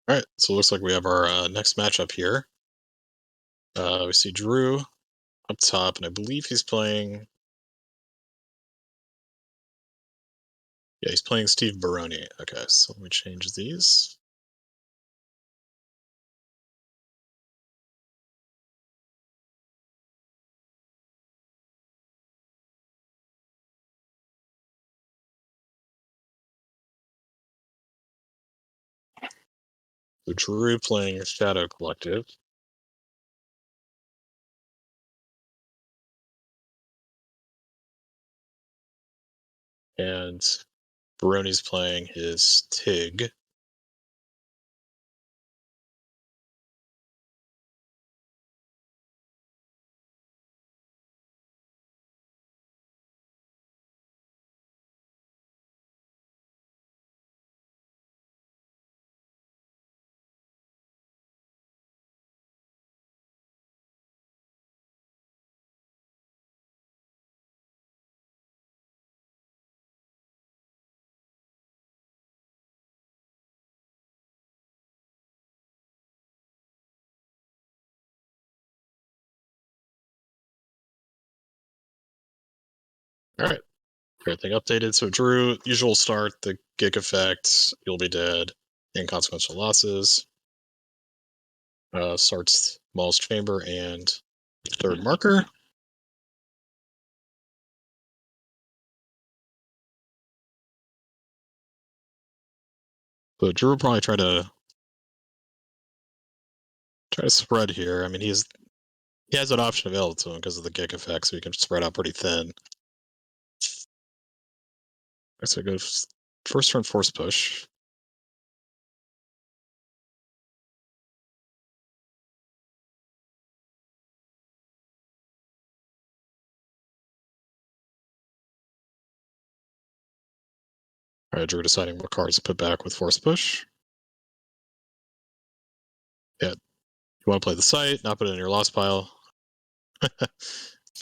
All right, so it looks like we have our next matchup here. We see Drew up top, and I believe he's playing. Yeah, he's playing Steve Baroni. Okay, so let me change these. So Drew playing Shadow Collective. And Baroni's playing his TIG. All right, everything updated. So Drew, usual start, the Gig effect, you'll be dead, inconsequential losses. Starts Maul's Chamber and third marker. So Drew will probably try to spread here. I mean, he has an option available to him because of the Gig effect, so he can spread out pretty thin. So go first turn force push. All right, Drew deciding what cards to put back with force push. Yeah, you want to play the site, not put it in your lost pile.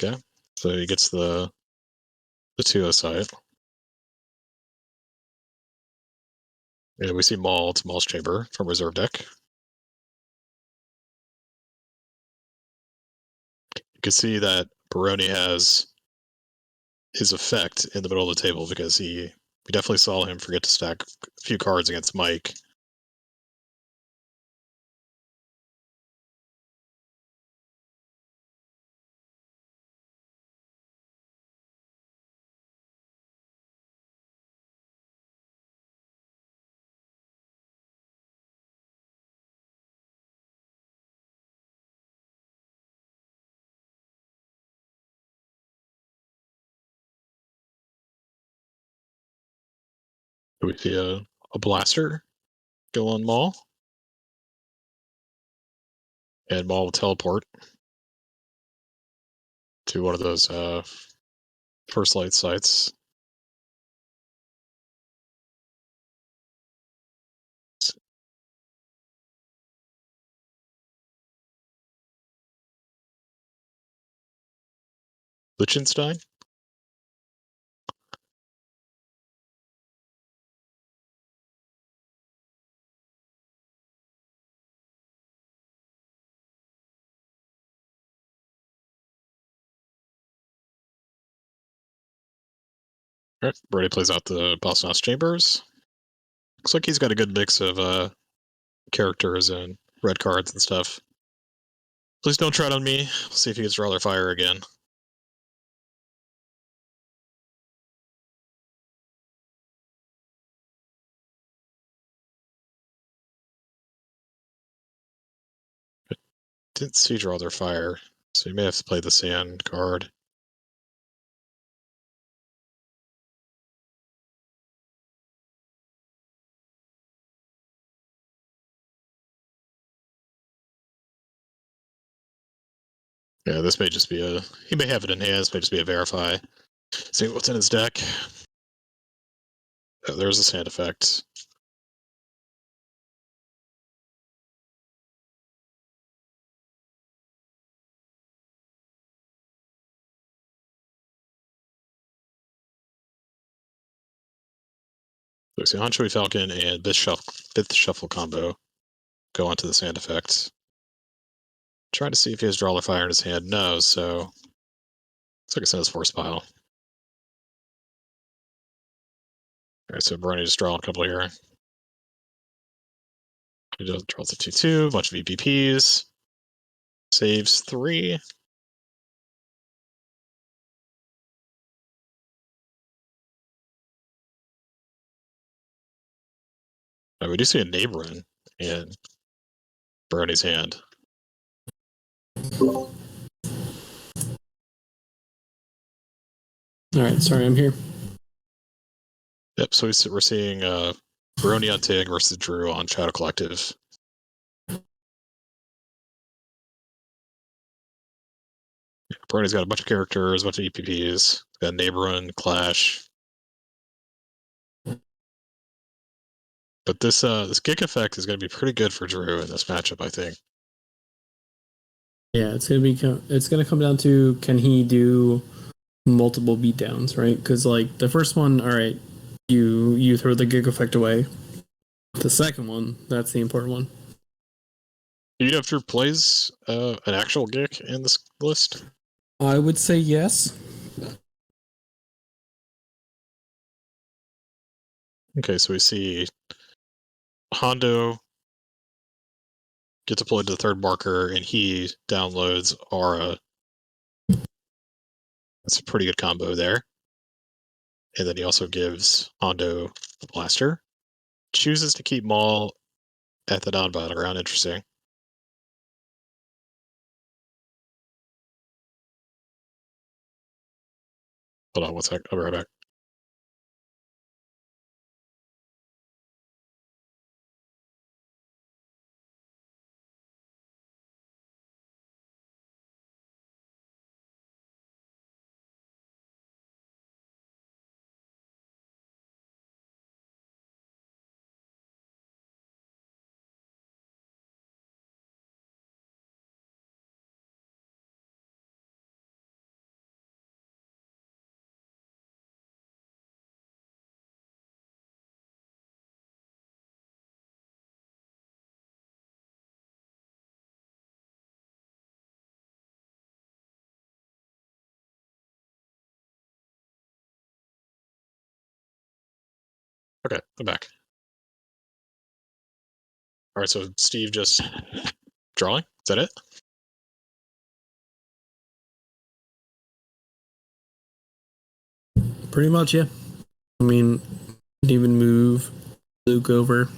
Okay, so he gets the 2-0 site. And we see Maul to Maul's Chamber from reserve deck. You can see that Baroni has his effect in the middle of the table because we definitely saw him forget to stack a few cards against Mike. We see a blaster go on Maul. And Maul will teleport to one of those first light sites. Lichtenstein. All right, Brady plays out the Bosnos Chambers. Looks like he's got a good mix of characters and red cards and stuff. Please don't tread on me. We'll see if he gets Rather Fire again. Didn't see Rather Fire, so you may have to play the Sand card. Yeah, this may just be he may have it in hand, this may just be a Verify. See what's in his deck. Oh, there's a Sand effect. So we see Anchovy Falcon and Fifth Shuffle combo. go onto the sand effect. Trying to see if he has Draw or Fire in his hand. No, so looks like it's in his force pile. Alright, so Baroni just draw a couple here. He draws a 2/2, bunch of EPPs. Saves 3. Oh, we do see a neighboring in Baroni's hand. Alright, sorry, I'm here. Yep, so we're seeing Baroni on TIG versus Drew on Shadow Collective. Baroni's got a bunch of characters, a bunch of EPPs. Got Neighborhood, Clash. But this Gick effect is going to be pretty good for Drew in this matchup, I think. Yeah, it's gonna come down to, can he do multiple beatdowns, right? Because like the first one, all right, you throw the Gick effect away. The second one, that's the important one. Do you know if Drew plays an actual Gick in this list? I would say yes. Okay, so we see Hondo get deployed to the third marker, and he downloads Aura. That's a pretty good combo there. And then he also gives Hondo the blaster. Chooses to keep Maul at the non-battleground. Interesting. Hold on one sec. I'll be right back. Okay, I'm back. All right, so Steve just drawing. Is that it? Pretty much, yeah. I mean, didn't even move Luke over.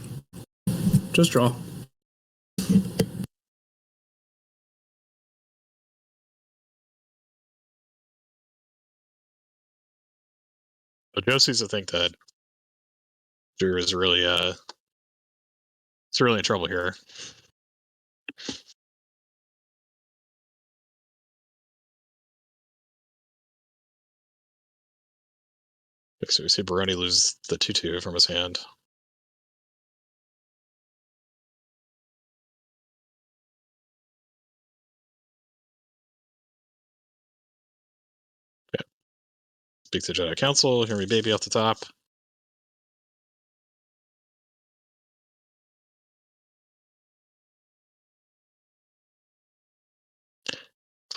Just draw. But Joe seems to think that Drew is really it's really in trouble here. So we see Baroni lose the 2/2 from his hand. Okay. Speak to Jedi Council. Hear me baby off the top.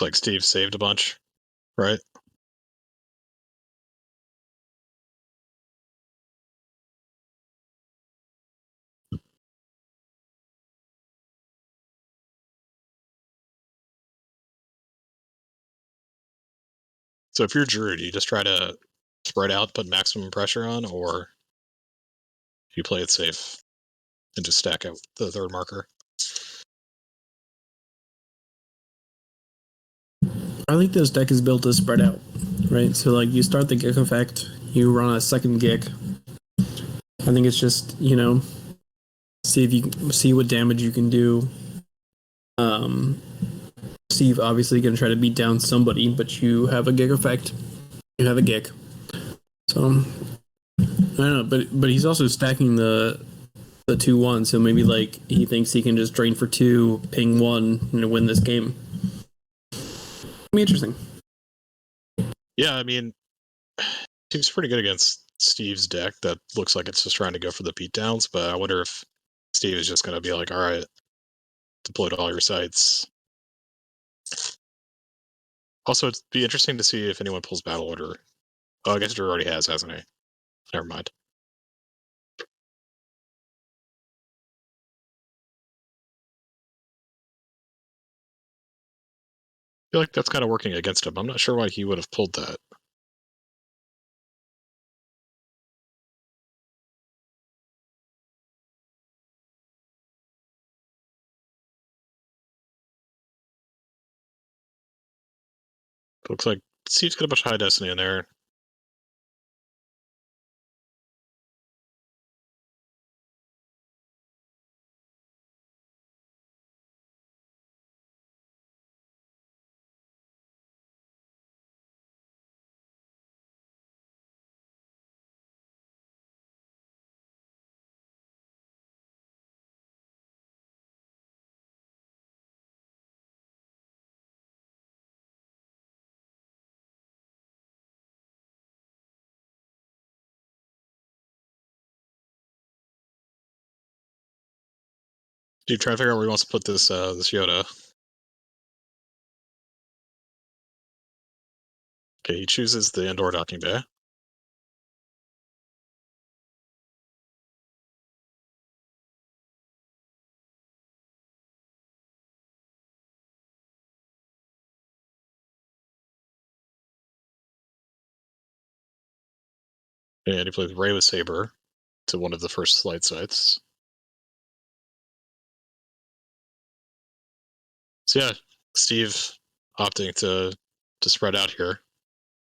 Looks like Steve saved a bunch, right? So if you're Drew, do you just try to spread out, put maximum pressure on, or do you play it safe and just stack out the third marker? I think this deck is built to spread out, right? So like you start the Gick effect, you run a second Gick. I think it's just, see if you can see what damage you can do. Steve obviously going to try to beat down somebody, but you have a Gick effect. You have a Gick. So I don't know, but he's also stacking the 2/1, so maybe like he thinks he can just drain for 2, ping 1, and win this game. It'll be interesting. Yeah, I mean, seems pretty good against Steve's deck that looks like it's just trying to go for the beatdowns, but I wonder if Steve is just going to be like, all right, deployed all your sites. Also, it'd be interesting to see if anyone pulls Battle Order. Oh, I guess Drew already has, hasn't he? Never mind. I feel like that's kind of working against him. I'm not sure why he would have pulled that. Looks like Steve's got a bunch of High Destiny in there. Do you try to figure out where he wants to put this this Yoda? Okay, he chooses the indoor docking bay. And he plays Ray with Saber to one of the first slide sites. So yeah, Steve opting to spread out here.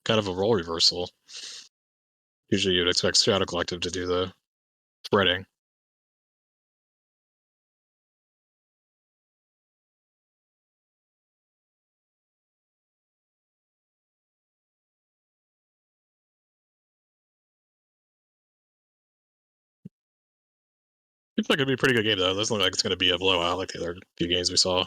Kind of a role reversal. Usually you'd expect Shadow Collective to do the spreading. Seems like it'd be a pretty good game though. It doesn't look like it's going to be a blowout like the other few games we saw.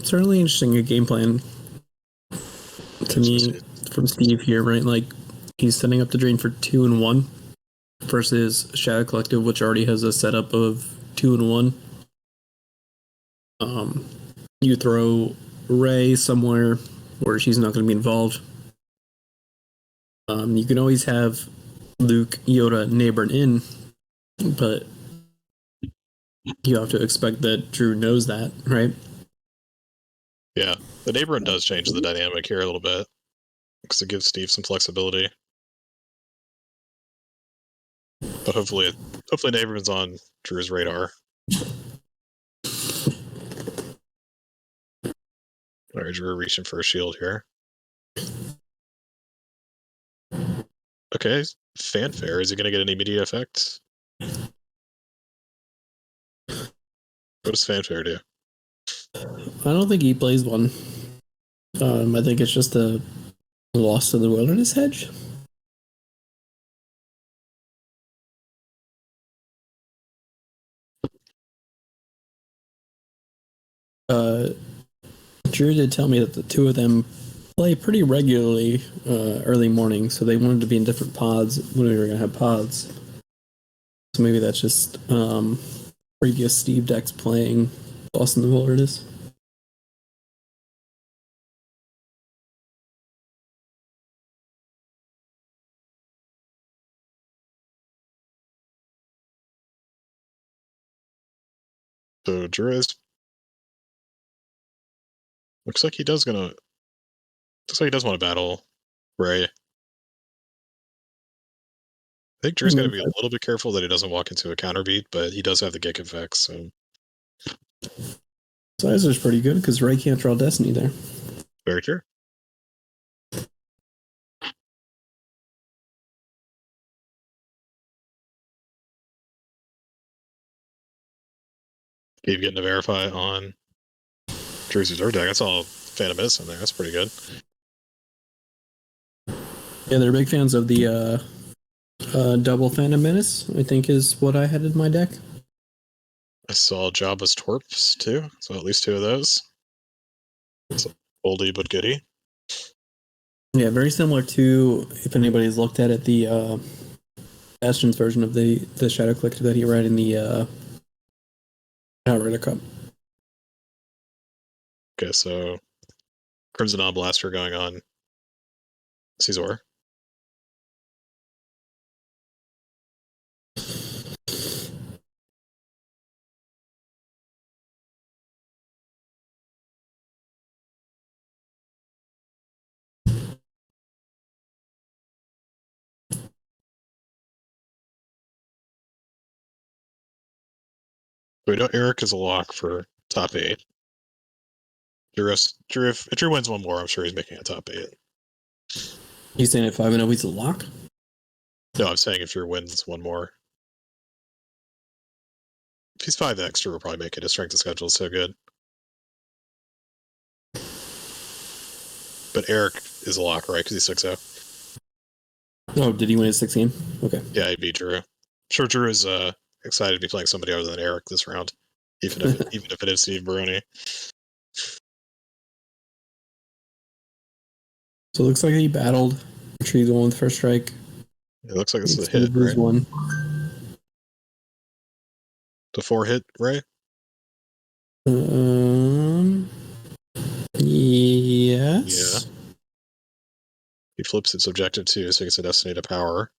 Certainly interesting a game plan to me from Steve here, right? Like he's setting up the drain for 2 and 1 versus Shadow Collective, which already has a setup of 2 and 1. You throw Ray somewhere where she's not going to be involved. You can always have Luke, Yoda, Neighbor, and In, but you have to expect that Drew knows that, right? Yeah, the neighborhood does change the dynamic here a little bit because it gives Steve some flexibility. But hopefully neighborhood's on Drew's radar. All right, Drew reaching for a shield here. Okay, fanfare. Is he going to get any immediate effect? What does fanfare do? I don't think he plays one. I think it's just a loss to the Wilderness Hedge. Drew did tell me that the two of them play pretty regularly early morning, so they wanted to be in different pods when we were going to have pods. So maybe that's just previous Steve decks playing Lost in the Wilderness. So Drew is looks like he does want to battle Ray. I think Drew's going to be a little bit careful that he doesn't walk into a counter beat, but he does have the Gick effects, so. Sizer's pretty good because Ray can't draw Destiny there. Very true. Keep getting to verify on Drew's reserve deck. That's all Phantom Menace in there. That's pretty good. Yeah, they're big fans of the double Phantom Menace, I think is what I had in my deck. I saw Jabba's Torps too, so at least 2 of those. It's oldie but goodie. Yeah, very similar to, if anybody's looked at it, the Bastion's version of the Shadow Collector that he ran in the Outrider Cup. Okay, so Crimson On Blaster going on Caesar. We know Eric is a lock for top 8. Drew, if Drew wins one more, I'm sure he's making a top 8. He's saying at 5-0 he's a lock? No, I'm saying if Drew wins one more. If he's 5x, Drew will probably make it. His strength of schedule is so good. But Eric is a lock, right? Because he's 6-0. Oh, did he win his 16? Okay. Yeah, he beat Drew. I'm sure Drew is excited to be playing somebody other than Eric this round, even if it is Steve Baroni. So it looks like he battled. Retrieved the one with first strike. It looks like it's a It's hit, right? one. The 4 hit, right? Yes. Yeah. He flips its objective too, so he gets a Destiny to power.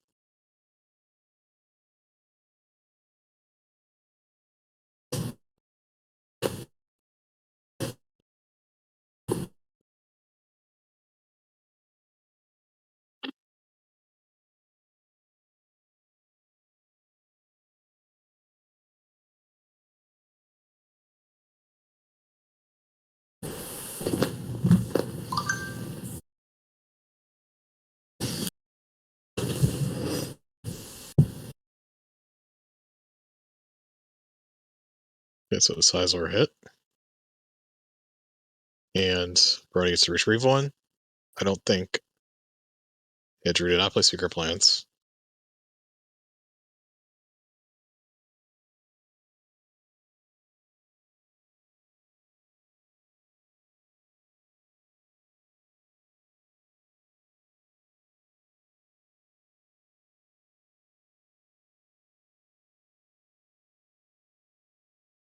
Okay, so the Sizor hit. And Brody gets to retrieve one. I don't think. Yeah, Drew did not play Secret Plans.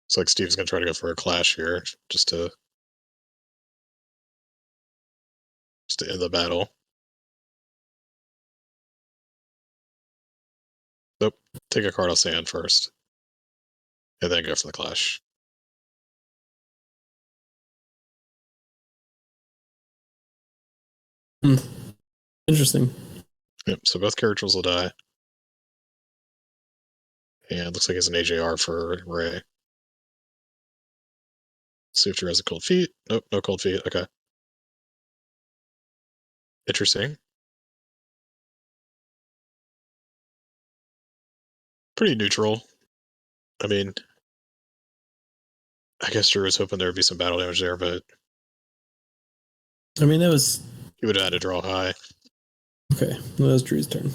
Looks like Steve's going to try to go for a clash here just to end the battle. Nope. Take a card off sand first. And then go for the clash. Interesting. Yep, so both characters will die. And looks like it's an AJR for Ray. See if Drew has a cold feet. Nope, no cold feet. Okay. Interesting. Pretty neutral. I mean, I guess Drew was hoping there would be some battle damage there, but I mean, that was... he would have had to draw high. Okay, that was Drew's turn.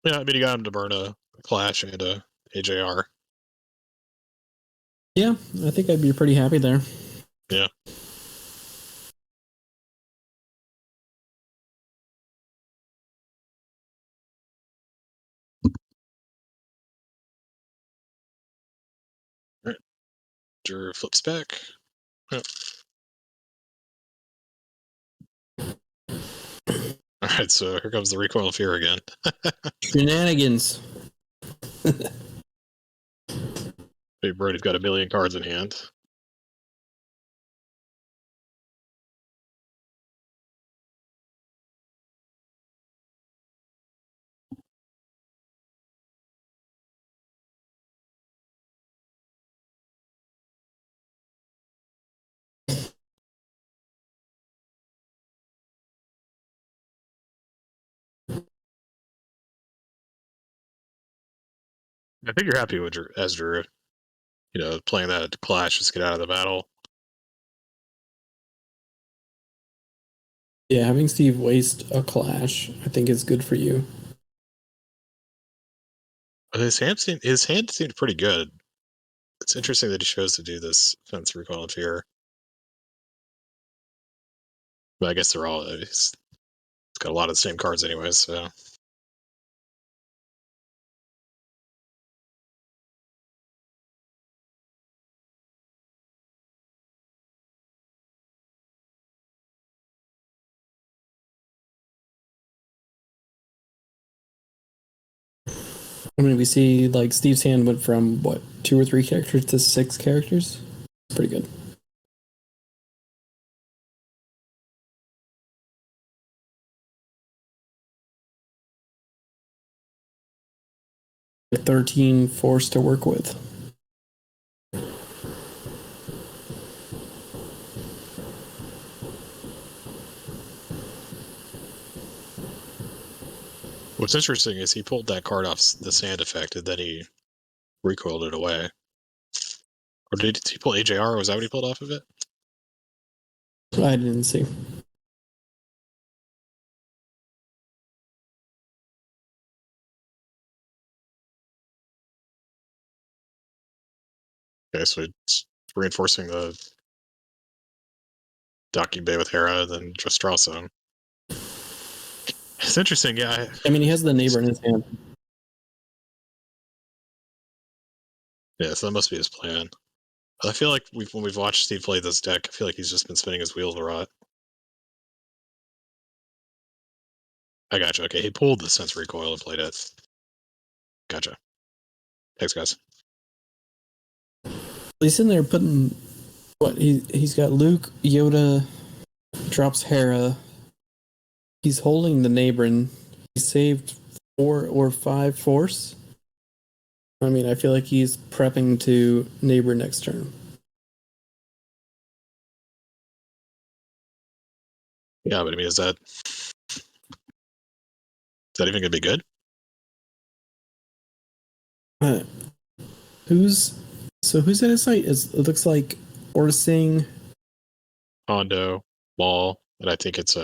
Yeah, I mean, he got him to burn a clash and a AJR. Yeah, I think I'd be pretty happy there. Yeah. All right. Drew flips back. Yep. All right, so here comes the recoil of fear again. Shenanigans. Big Brody's got a million cards in hand. I think you're happy with as Drew. You know, playing that clash, just get out of the battle. Yeah, having Steve waste a clash, I think is good for you. His hand seemed pretty good. It's interesting that he chose to do this fence recall of here. But I guess they're all. He's got a lot of the same cards anyways, so. I mean, we see like Steve's hand went from what 2 or 3 characters to 6 characters. Pretty good. A 13 force to work with. What's interesting is he pulled that card off the sand effect and then he recoiled it away. Or did he pull AJR? Was that what he pulled off of it? I didn't see. Okay, so it's reinforcing the docking bay with Hera and then just draw some. It's interesting, yeah. I mean, he has the neighbor in his hand. Yeah, so that must be his plan. I feel like when we've watched Steve play this deck, I feel like he's just been spinning his wheels a lot. I gotcha. Okay, he pulled the sense recoil and played it. Gotcha. Thanks, guys. He's in there putting what he's got Luke, Yoda, drops Hera. He's holding the neighbor. He saved 4 or 5 force. I mean, I feel like he's prepping to neighbor next turn. Yeah, but I mean, is that even gonna be good? Who's at his site? It looks like Orsing, Hondo, Maul, and I think it's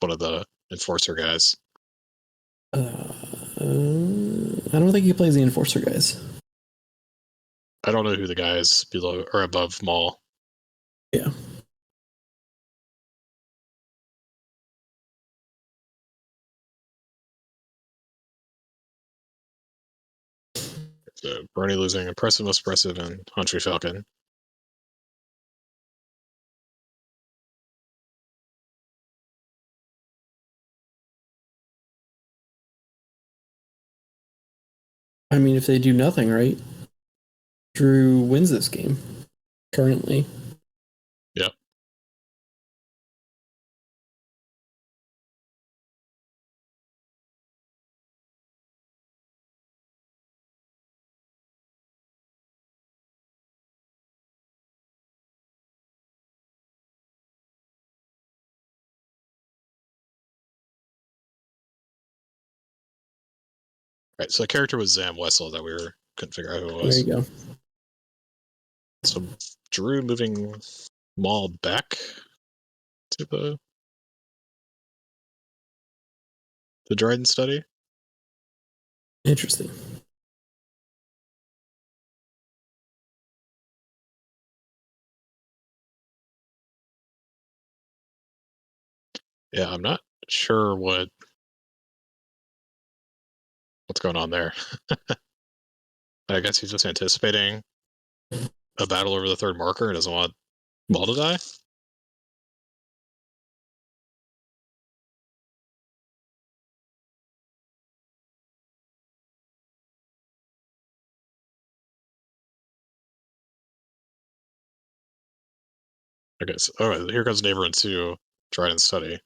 one of the enforcer guys. I don't think he plays the enforcer guys. I don't know who the guys below or above Maul. Yeah. So Baroni losing impressive, most impressive, and Huntry Falcon. I mean, if they do nothing right, Drew wins this game currently. Yep. Right, so the character was Zam Wessel that we couldn't figure out who it There was. you go. So Drew moving Maul back to the Dryden study. Interesting. Yeah, I'm not sure what's going on there. I guess he's just anticipating a battle over the third marker and doesn't want Maul to die. Okay, so here comes Neighbor and Sue, Dryden study.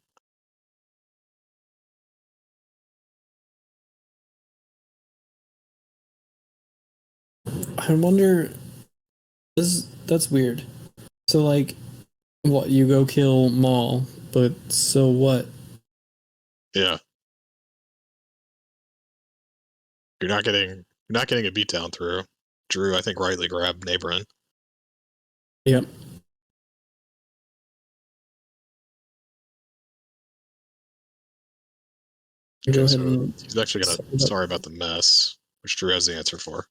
I wonder. That's weird. So like, what you go kill Maul, but so what? Yeah. You're not getting You're not getting a beatdown through. Drew, I think, rightly grabbed Neighborin. Yep. Go ahead and he's actually gonna sorry about the mess, which Drew has the answer for.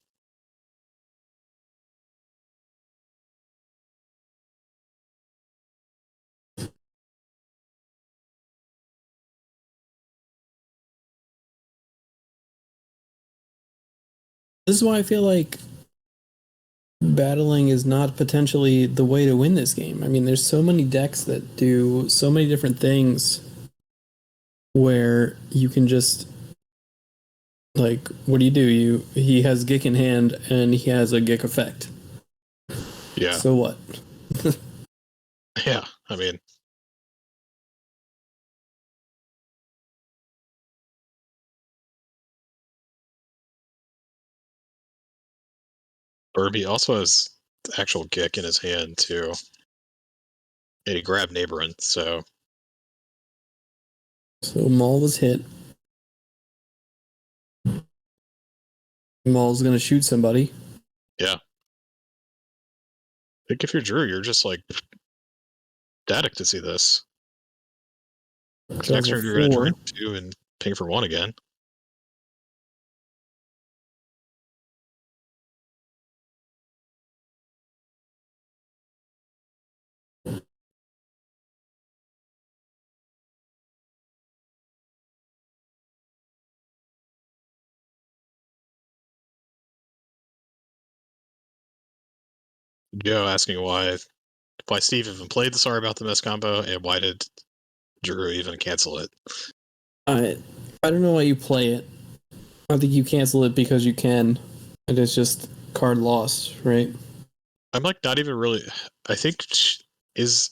This is why I feel like battling is not potentially the way to win this game. I mean, there's so many decks that do so many different things where you can just like, what do? He has Gick in hand and he has a Gick effect. Yeah. So what? Yeah, I mean, Burby also has actual Gick in his hand too. And he grabbed Neighborin, so Maul was hit. Maul's gonna shoot somebody. yeah. I think if you're Drew, you're just like ecstatic to see this. Next turn you're gonna drain 2 and ping for 1 again. Joe asking why Steve even played the Sorry About the Mess combo, and why did Drew even cancel it? I don't know why you play it. I think you cancel it because you can, and it's just card lost, right? I'm like not even really. I think is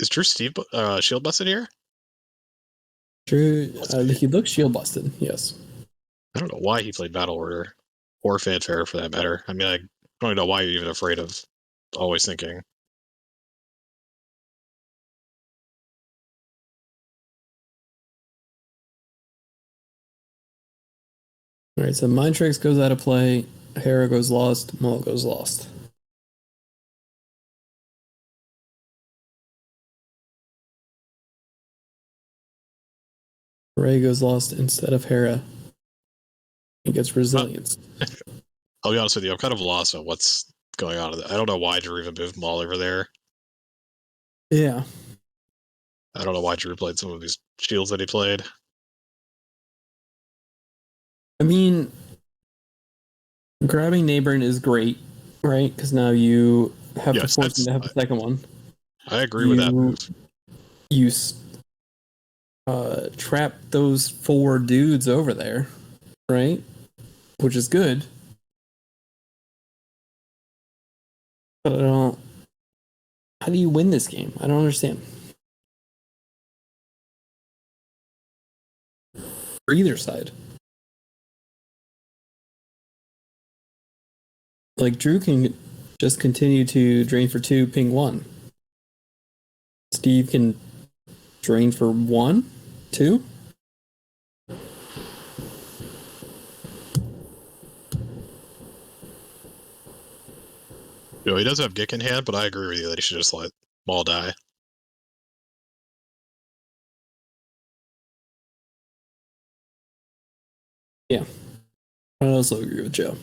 Drew Steve shield busted here? Drew, he looks shield busted. Yes. I don't know why he played Battle Order or Fanfare for that matter. I mean, I don't know why you're even afraid of always thinking. All right, so Mind Tricks goes out of play. Hera goes lost. Maul goes lost. Ray goes lost instead of Hera. He gets resilience. I'll be honest with you, I'm kind of lost on what's going on. I don't know why Drew even moved Maul over there. Yeah. I don't know why Drew played some of these shields that he played. I mean, grabbing Neighboring is great, right? Because now you have to force him to have a second one. I agree with that move. You trap those 4 dudes over there, right? Which is good. But I don't. How do you win this game? I don't understand. For either side. Like, Drew can just continue to drain for 2, ping 1. Steve can drain for 1, 2. You know, he does have Gick in hand, but I agree with you that he should just let Maul die. Yeah. I also agree with Joe.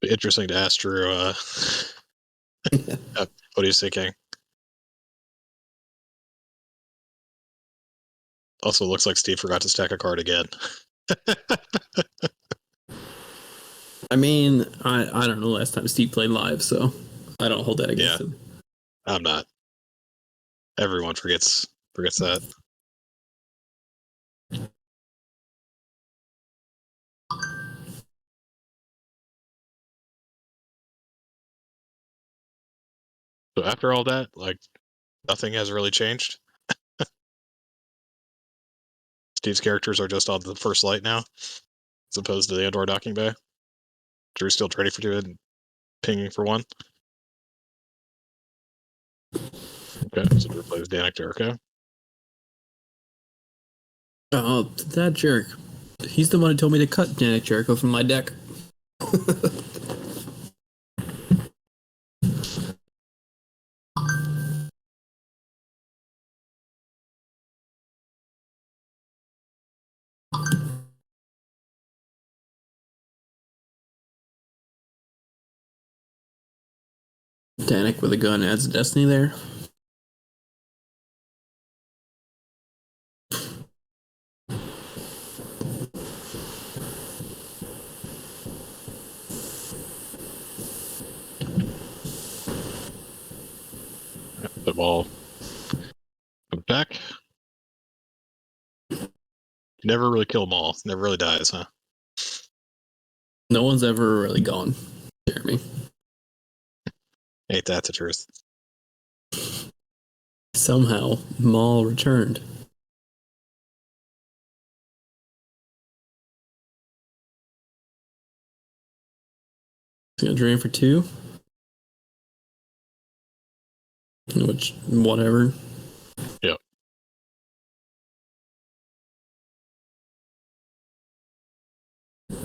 Interesting to ask Drew what he's thinking. Also, looks like Steve forgot to stack a card again. I mean, I don't know last time Steve played live, so I don't hold that against him. I'm not. Everyone forgets that. So after all that, like, nothing has really changed. Steve's characters are just on the first light now. as opposed to the Andor docking bay. Drew's still trading for 2 and pinging for 1. Okay, so Drew plays Danik Jericho. Oh, that jerk. He's the one who told me to cut Danik Jericho from my deck. Danik with a gun adds destiny there. The ball comes back. Never really kill Maul. Never really dies, huh? No one's ever really gone, Jeremy. Ain't that the truth? Somehow, Maul returned. He's gonna drain for 2. Which, whatever. Yep.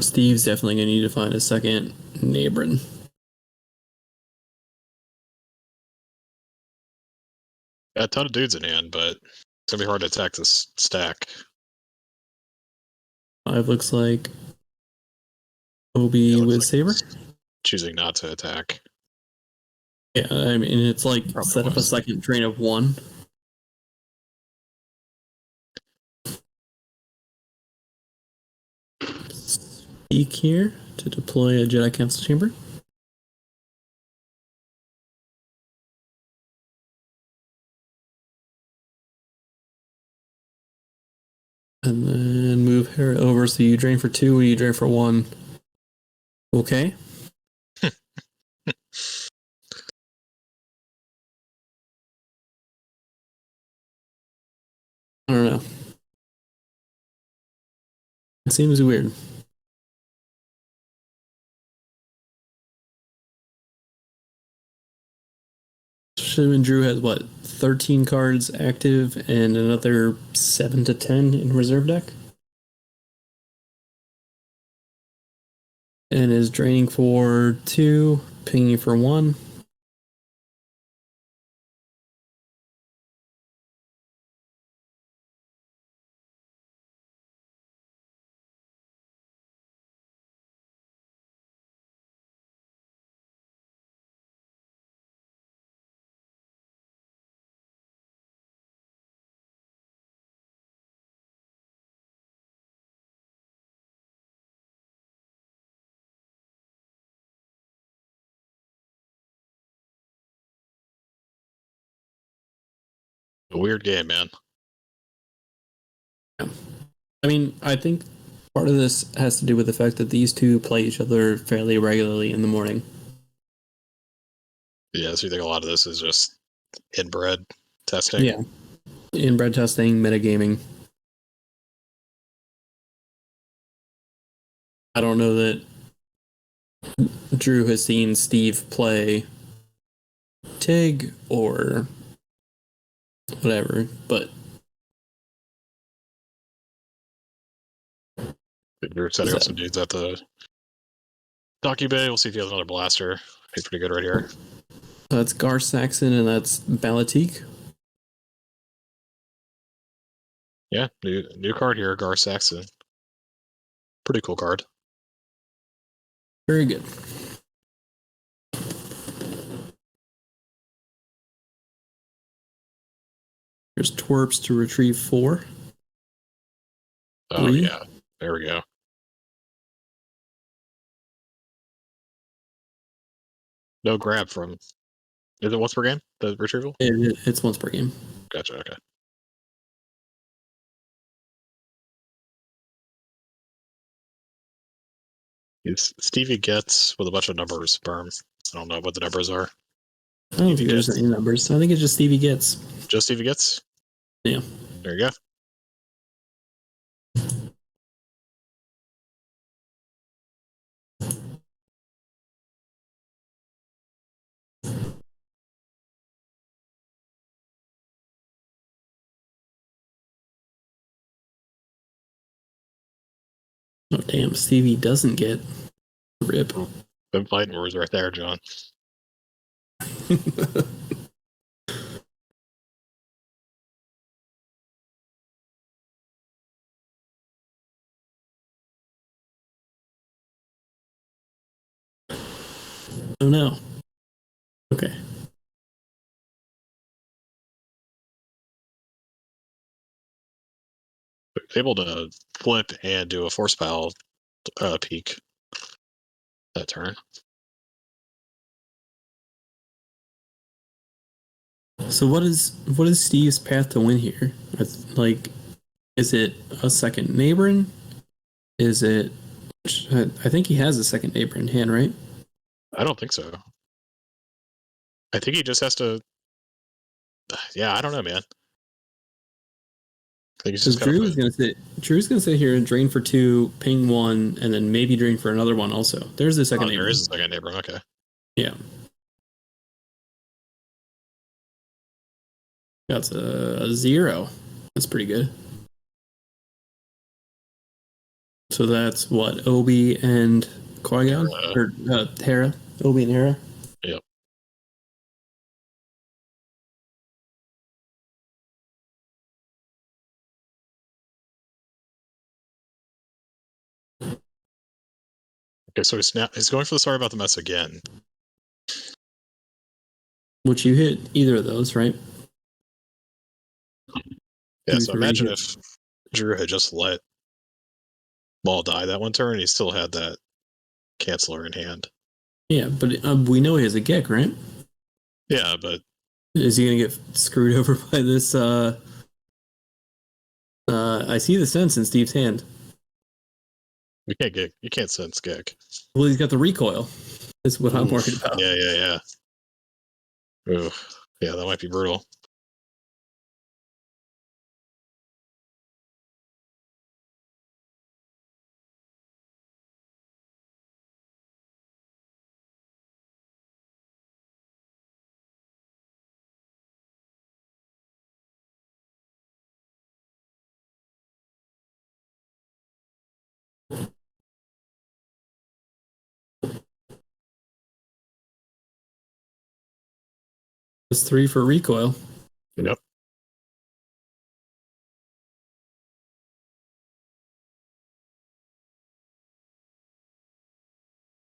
Steve's definitely gonna need to find a second Nabrin. Got a ton of dudes in hand, but it's gonna be hard to attack this stack. 5 looks like Obi with like Saber. Choosing not to attack. Yeah, I mean, it's like Probably set up a was. second drain of 1. Speak here to deploy a Jedi Council Chamber. And then move her over so you drain for 2 or you drain for 1. Okay. I don't know. It seems weird. Shimon Drew has what, 13 cards active and another 7 to 10 in reserve deck? And is draining for 2, pinging for 1. A weird game, man. I mean, I think part of this has to do with the fact that these two play each other fairly regularly in the morning. Yeah, so you think a lot of this is just inbred testing? Yeah. Inbred testing, metagaming. I don't know that Drew has seen Steve play TIG or whatever, but You're setting up some dudes at the Docky Bay. We'll see if he has another blaster. He's pretty good right here. that's Gar Saxon and that's Balatique. Yeah, new card here, Gar Saxon. Pretty cool card. Very good. There's twerps to retrieve 4. Oh 3. yeah, there we go. No grab from. Is it once per game? The retrieval? It's once per game. Gotcha. Okay. Stevie gets with a bunch of numbers. Sperm. I don't know what the numbers are. I don't think there's any numbers. I think it's just Stevie Gets. Just Stevie gets. Yeah. There you go. Oh damn, Stevie doesn't get rip. Been fighting words right there, John. Oh no. Okay. Able to flip and do a force foul peak that turn. So what is Steve's path to win here? Like, is it a second neighboring? Is it? I think he has a second neighbor in hand, right? I don't think so. I think he just has to. Yeah, I don't know, man. I think he's Because just got to Drew put. is gonna sit. Drew's gonna sit here and drain for 2, ping 1, and then maybe drain for another one. Also, there's the second Oh, there neighbor. is a second neighbor. Okay. Yeah. That's a 0. That's pretty good. So that's what, Obi and Qui-Gon? Or Hera? Obi and Hera? Yep. Okay, so he's going for the sorry about the mess again. Which you hit either of those, right? Yeah, so imagine Hit. if Drew had just let Maul die that one turn, he still had that canceller in hand. Yeah, but we know he has a Gek, right? Yeah, but Is he gonna get screwed over by this? I see the sense in Steve's hand. you can't sense Gek. Well, he's got the recoil. That's what I'm worried Oof. about. Yeah. Ooh. Yeah, that might be brutal. It's 3 for recoil. Yep.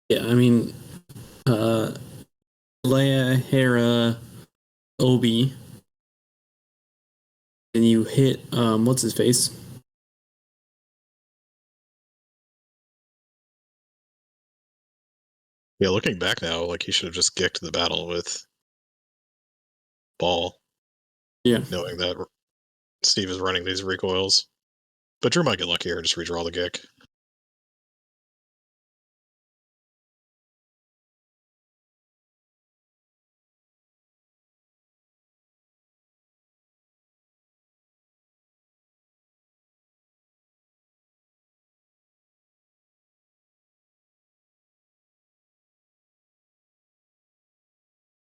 Yeah, I mean, uh, Leia, Hera, Obi, and you hit what's his face? Yeah, looking back now, like he should have just gicked the battle with Ball, Yeah. knowing that Steve is running these recoils. But Drew might get lucky here and just redraw the gick.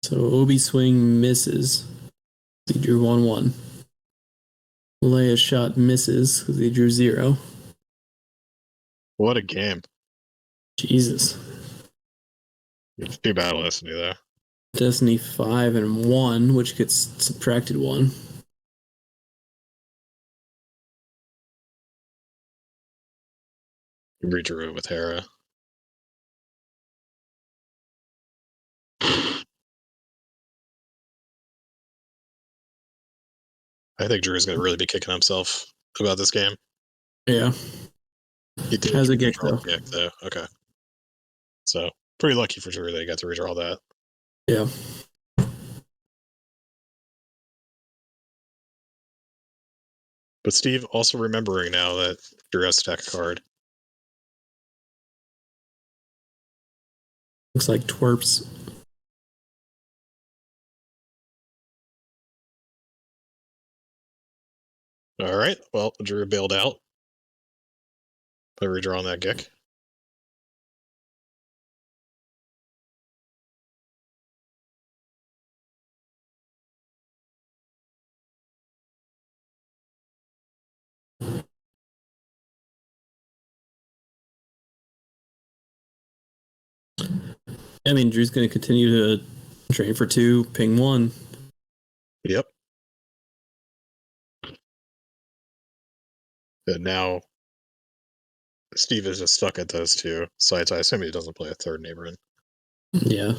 So Obi swing misses. He drew 1-1. Leia's shot misses because he drew 0. What a game. Jesus. It's too bad listening to that. Destiny 5 and 1, which gets subtracted 1. You redrew it with Hera. I think Drew's going to really be kicking himself about this game. Yeah. He did Has a Gek, redraw though. the gick, though. Okay. So, pretty lucky for Drew that he got to redraw that. Yeah. But Steve also remembering now that Drew has to attack a card. Looks like twerps. All right. Well, Drew bailed out by redrawing that gick. I mean, Drew's going to continue to train for 2, ping 1. Yep. And now Steve is just stuck at those 2 sites. I assume he doesn't play a third neighborhood. Yeah.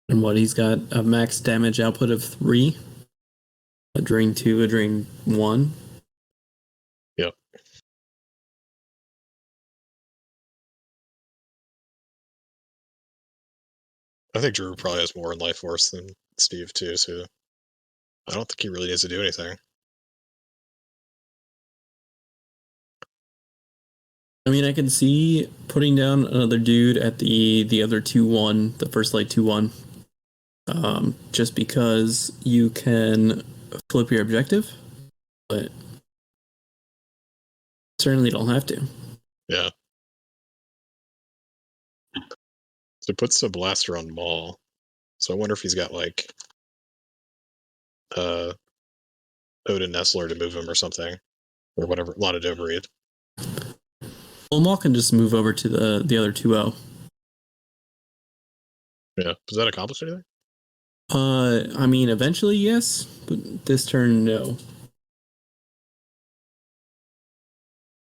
And what, he's got a max damage output of 3. A drain 2, a drain 1. Yep. I think Drew probably has more in Life Force than Steve, too, so I don't think he really needs to do anything. I mean, I can see putting down another dude at the other 2-1, the first light 2-1, just because you can flip your objective, but certainly don't have to. Yeah. So it puts the blaster on Maul. So I wonder if he's got like Odin Nestler to move him or something. Or whatever. A lot of Dovereed. Well, Maul can just move over to the other 2-0. Yeah. Does that accomplish anything? I mean, eventually, yes, but this turn, no.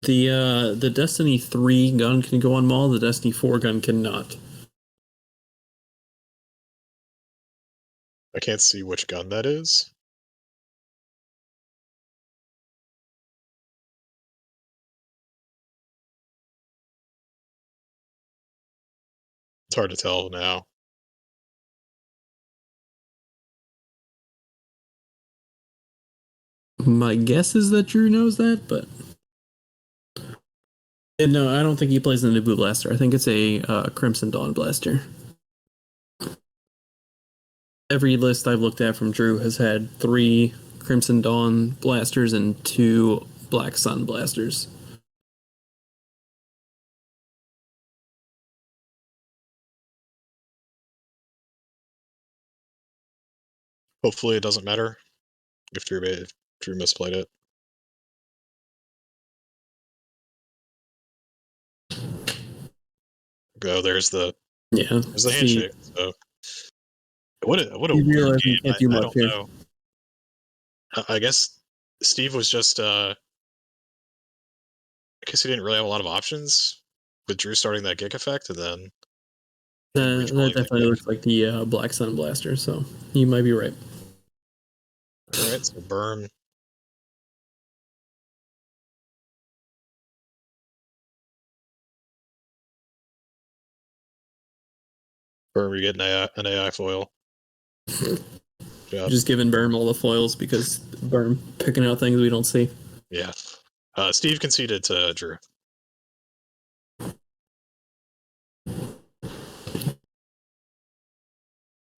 The Destiny 3 gun can go on Maul, the Destiny 4 gun cannot. I can't see which gun that is. It's hard to tell now. My guess is that Drew knows that, but no, I don't think he plays the Naboo blaster. I think it's a Crimson Dawn blaster. Every list I've looked at from Drew has had 3 Crimson Dawn blasters and 2 Black Sun blasters. Hopefully it doesn't matter if Drew misplayed it. Go, there's the handshake. So what a weird game. I don't know. I guess Steve was just I guess he didn't really have a lot of options with Drew starting that Gig effect, and then that definitely looks like the Black Sun blaster, so you might be right. Alright, so burn. Burn, we get an AI foil. Just giving Berm all the foils because Berm picking out things we don't see. Yeah. Steve conceded to Drew.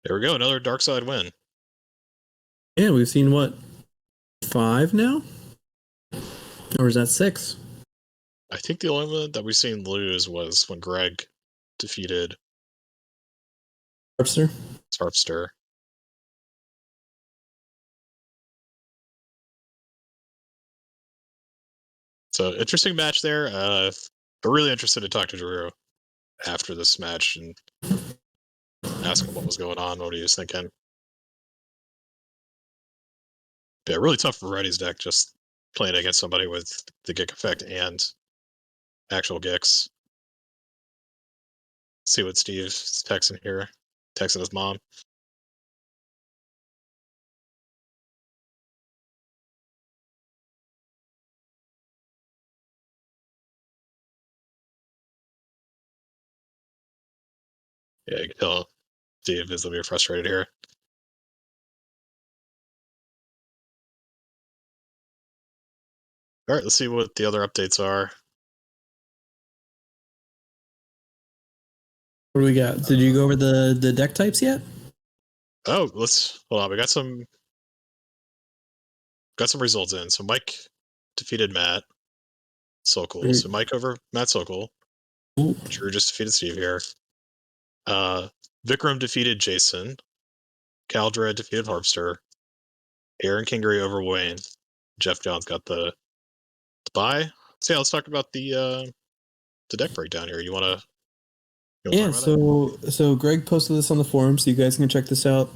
There we go, another dark side win. Yeah, we've seen what, 5 now? Or is that 6? I think the only one that we've seen lose was when Greg defeated Sarpster. So interesting match there. I'm really interested to talk to Drew after this match and ask him what was going on, what he was thinking. Yeah, really tough for Reddy's deck, just playing against somebody with the Gick effect and actual Gicks. See what Steve's texting here. Texting his mom. Yeah, you can tell Steve is a little bit frustrated here. All right, let's see what the other updates are. What do we got? Did you go over the deck types yet? Oh, let's hold on. We got some results in. So Mike defeated Matt Sokol. So Mike over Matt Sokol. Ooh. Drew just defeated Steve here. Vikram defeated Jason. Caldred defeated Harpster. Aaron Kingery over Wayne. Jeff Johns got the bye. So yeah, let's talk about the deck breakdown here. You want to You wanna Yeah, talk about it? so Greg posted this on the forum, so you guys can check this out.